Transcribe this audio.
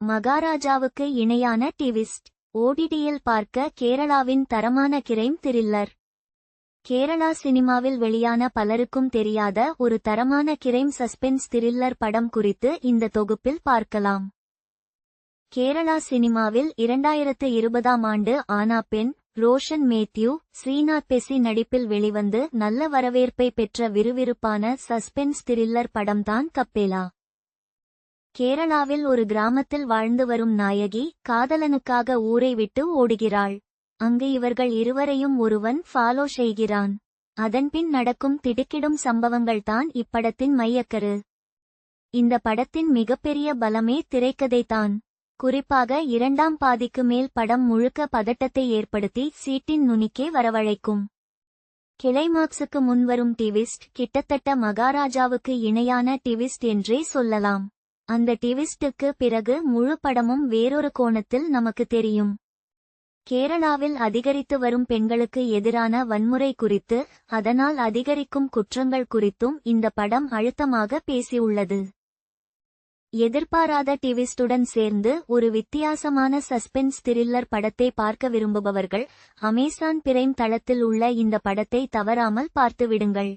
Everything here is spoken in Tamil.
மகாராஜாவுக்கு இணையான ட்விஸ்ட். ஓடிடியில் பார்க்க கேரளாவின் தரமான கிரைம் த்ரில்லர். கேரளா சினிமாவில் வெளியான பலருக்கும் தெரியாத ஒரு தரமான கிரைம் சஸ்பென்ஸ் த்ரில்லர் படம் குறித்து இந்த தொகுப்பில் பார்க்கலாம். கேரளா சினிமாவில் 2020ஆம் ஆண்டு ஆனா பெண், ரோஷன் மேத்யூ, ஸ்ரீநாத் பெசி நடிப்பில் வெளிவந்து நல்ல வரவேற்பை பெற்ற விறுவிறுப்பான சஸ்பென்ஸ் த்ரில்லர் படம்தான் கப்பேலா. கேரளாவில் ஒரு கிராமத்தில் வாழ்ந்து வரும் நாயகி காதலனுக்காக ஊரை விட்டு ஓடுகிறாள். அங்கு இவர்கள் இருவரையும் ஒருவன் ஃபாலோ செய்கிறான். அதன்பின் நடக்கும் திடுக்கிடும் சம்பவங்கள்தான் இப்படத்தின் மையக்கரு. இந்த படத்தின் மிகப்பெரிய பலமே திரைக்கதைதான். குறிப்பாக இரண்டாம் பாதிக்கு மேல் படம் முழுக்க பதட்டத்தை ஏற்படுத்தி சீட்டின் நுனிக்கே வரவழைக்கும். கிளைமாக்ஸுக்கு முன்வரும் ட்விஸ்ட் கிட்டத்தட்ட மகாராஜாவுக்கு இணையான ட்விஸ்ட் என்றே சொல்லலாம். அந்த ட்விஸ்டுக்கு பிறகு முழு படமும் வேறொரு கோணத்தில் நமக்கு தெரியும். கேரளாவில் அதிகரித்து வரும் பெண்களுக்கு எதிரான வன்முறை குறித்து, அதனால் அதிகரிக்கும் குற்றங்கள் குறித்தும் இந்த படம் அழுத்தமாக பேசியுள்ளது. எதிர்பாராத ட்விஸ்டுடன் சேர்ந்து ஒரு வித்தியாசமான சஸ்பென்ஸ் த்ரில்லர் படத்தை பார்க்க விரும்புபவர்கள் அமேசான் பிரைம் தளத்தில் உள்ள இந்த படத்தை தவறாமல் பார்த்துவிடுங்கள்.